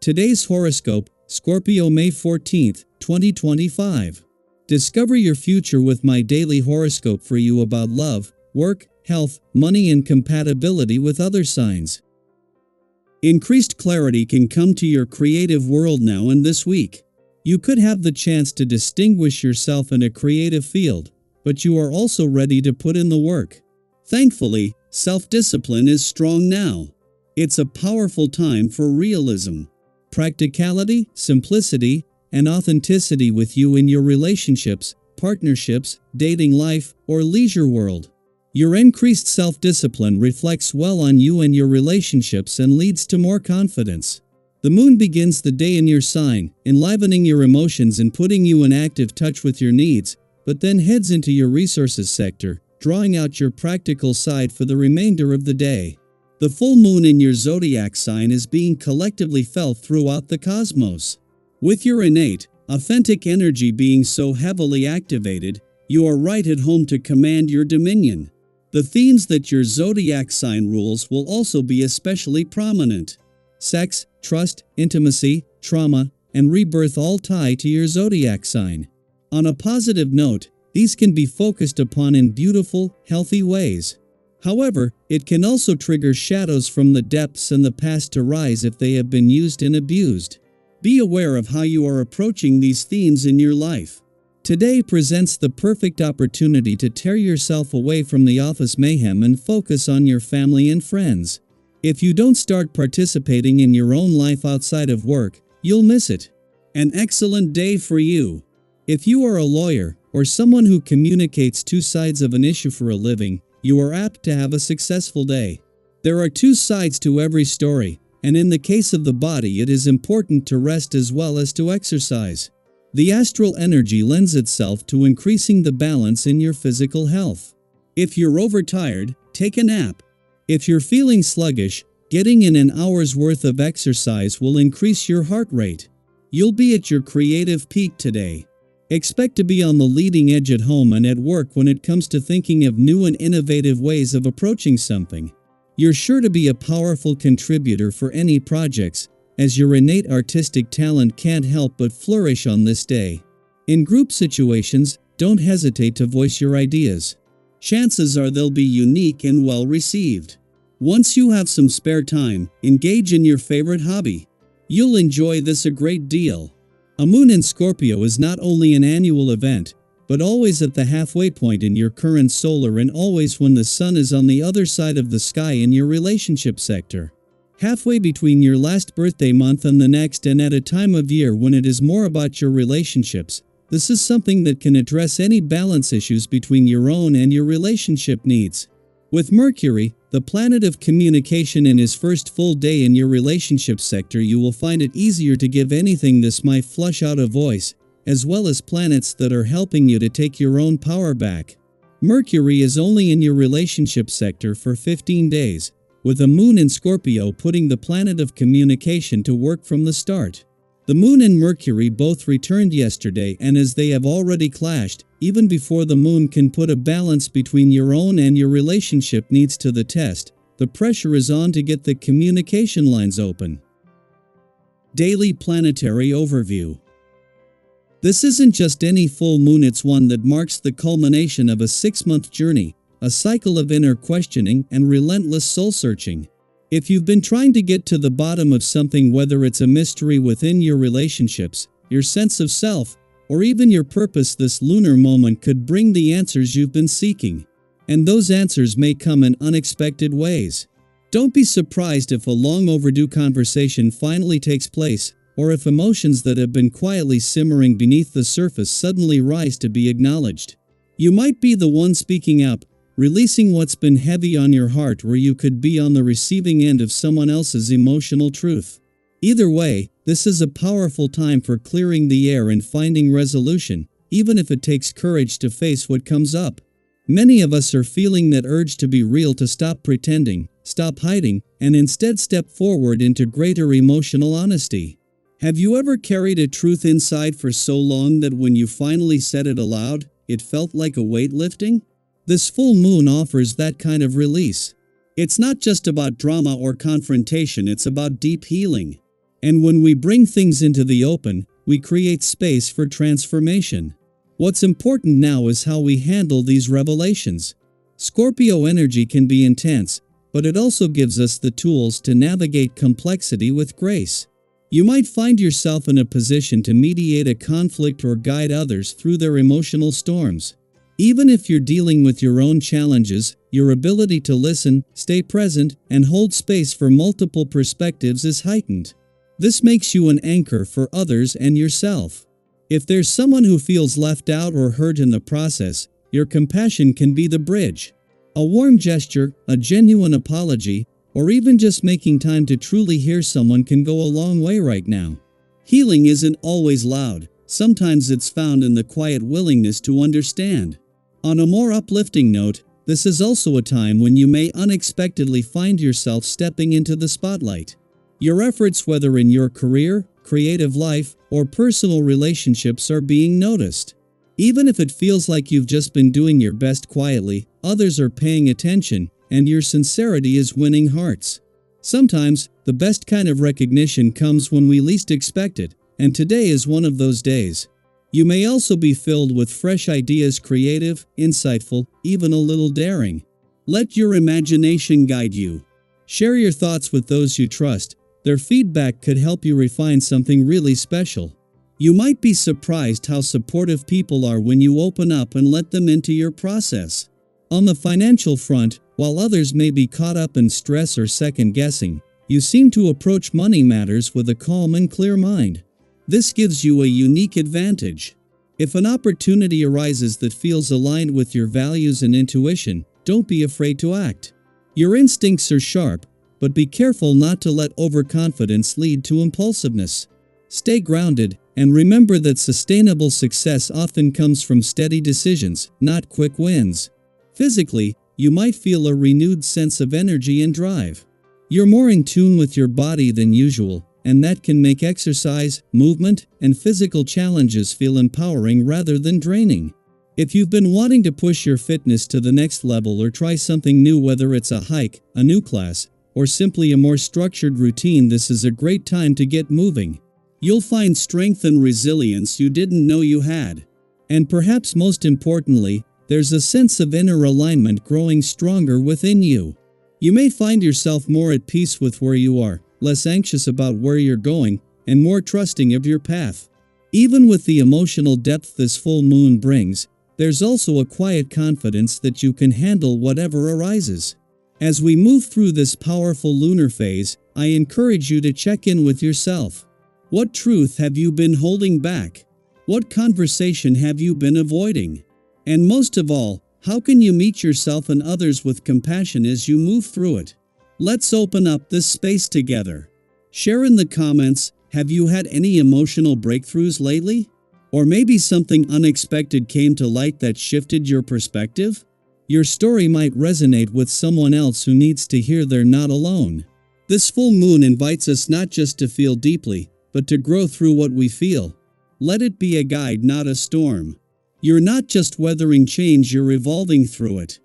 Today's horoscope, Scorpio May 14th, 2025. Discover your future with my daily horoscope for you about love, work, health, money and compatibility with other signs. Increased clarity can come to your creative world now and this week. You could have the chance to distinguish yourself in a creative field, but you are also ready to put in the work. Thankfully, self-discipline is strong now. It's a powerful time for realism, practicality, simplicity, and authenticity with you in your relationships, partnerships, dating life, or leisure world. Your increased self-discipline reflects well on you and your relationships and leads to more confidence. The moon begins the day in your sign, enlivening your emotions and putting you in active touch with your needs, but then heads into your resources sector, drawing out your practical side for the remainder of the day. The full moon in your zodiac sign is being collectively felt throughout the cosmos. With your innate, authentic energy being so heavily activated, you are right at home to command your dominion. The themes that your zodiac sign rules will also be especially prominent. Sex, trust, intimacy, trauma, and rebirth all tie to your zodiac sign. On a positive note, these can be focused upon in beautiful, healthy ways. However, it can also trigger shadows from the depths and the past to rise if they have been used and abused. Be aware of how you are approaching these themes in your life. Today presents the perfect opportunity to tear yourself away from the office mayhem and focus on your family and friends. If you don't start participating in your own life outside of work, you'll miss it. An excellent day for you. If you are a lawyer, or someone who communicates two sides of an issue for a living, you are apt to have a successful day. There are two sides to every story, and in the case of the body it is important to rest as well as to exercise. The astral energy lends itself to increasing the balance in your physical health. If you're overtired, take a nap. If you're feeling sluggish, getting in an hour's worth of exercise will increase your heart rate. You'll be at your creative peak today. Expect to be on the leading edge at home and at work when it comes to thinking of new and innovative ways of approaching something. You're sure to be a powerful contributor for any projects, as your innate artistic talent can't help but flourish on this day. In group situations, don't hesitate to voice your ideas. Chances are they'll be unique and well received. Once you have some spare time, engage in your favorite hobby. You'll enjoy this a great deal. A moon in Scorpio is not only an annual event, but always at the halfway point in your current solar and always when the sun is on the other side of the sky in your relationship sector. Halfway between your last birthday month and the next, and at a time of year when it is more about your relationships. This is something that can address any balance issues between your own and your relationship needs. With Mercury, the planet of communication, in his first full day in your relationship sector, you will find it easier to give anything this might flush out a voice, as well as planets that are helping you to take your own power back. Mercury is only in your relationship sector for 15 days, with the moon in Scorpio putting the planet of communication to work from the start. The moon and Mercury both returned yesterday, and as they have already clashed, even before the moon can put a balance between your own and your relationship needs to the test, the pressure is on to get the communication lines open. Daily Planetary Overview. This isn't just any full moon, it's one that marks the culmination of a 6-month journey, a cycle of inner questioning and relentless soul-searching. If you've been trying to get to the bottom of something, whether it's a mystery within your relationships, your sense of self, or even your purpose, this lunar moment could bring the answers you've been seeking. And those answers may come in unexpected ways. Don't be surprised if a long overdue conversation finally takes place, or if emotions that have been quietly simmering beneath the surface suddenly rise to be acknowledged. You might be the one speaking up, releasing what's been heavy on your heart, or you could be on the receiving end of someone else's emotional truth. Either way, this is a powerful time for clearing the air and finding resolution, even if it takes courage to face what comes up. Many of us are feeling that urge to be real, to stop pretending, stop hiding, and instead step forward into greater emotional honesty. Have you ever carried a truth inside for so long that when you finally said it aloud, it felt like a weight lifting? This full moon offers that kind of release. It's not just about drama or confrontation, it's about deep healing. And when we bring things into the open, we create space for transformation. What's important now is how we handle these revelations. Scorpio energy can be intense, but it also gives us the tools to navigate complexity with grace. You might find yourself in a position to mediate a conflict or guide others through their emotional storms. Even if you're dealing with your own challenges, your ability to listen, stay present, and hold space for multiple perspectives is heightened. This makes you an anchor for others and yourself. If there's someone who feels left out or hurt in the process, your compassion can be the bridge. A warm gesture, a genuine apology, or even just making time to truly hear someone can go a long way right now. Healing isn't always loud. Sometimes it's found in the quiet willingness to understand. On a more uplifting note, this is also a time when you may unexpectedly find yourself stepping into the spotlight. Your efforts, whether in your career, creative life, or personal relationships, are being noticed. Even if it feels like you've just been doing your best quietly, others are paying attention, and your sincerity is winning hearts. Sometimes, the best kind of recognition comes when we least expect it, and today is one of those days. You may also be filled with fresh ideas, creative, insightful, even a little daring. Let your imagination guide you. Share your thoughts with those you trust. Their feedback could help you refine something really special. You might be surprised how supportive people are when you open up and let them into your process. On the financial front, while others may be caught up in stress or second-guessing, you seem to approach money matters with a calm and clear mind. This gives you a unique advantage. If an opportunity arises that feels aligned with your values and intuition, don't be afraid to act. Your instincts are sharp, but be careful not to let overconfidence lead to impulsiveness. Stay grounded, and remember that sustainable success often comes from steady decisions, not quick wins. Physically, you might feel a renewed sense of energy and drive. You're more in tune with your body than usual, and that can make exercise, movement, and physical challenges feel empowering rather than draining. If you've been wanting to push your fitness to the next level or try something new, whether it's a hike, a new class, or simply a more structured routine, this is a great time to get moving. You'll find strength and resilience you didn't know you had. And perhaps most importantly, there's a sense of inner alignment growing stronger within you. You may find yourself more at peace with where you are, less anxious about where you're going, and more trusting of your path. Even with the emotional depth this full moon brings, there's also a quiet confidence that you can handle whatever arises. As we move through this powerful lunar phase, I encourage you to check in with yourself. What truth have you been holding back? What conversation have you been avoiding? And most of all, how can you meet yourself and others with compassion as you move through it? Let's open up this space together. Share in the comments, have you had any emotional breakthroughs lately? Or maybe something unexpected came to light that shifted your perspective? Your story might resonate with someone else who needs to hear they're not alone. This full moon invites us not just to feel deeply, but to grow through what we feel. Let it be a guide, not a storm. You're not just weathering change, you're evolving through it.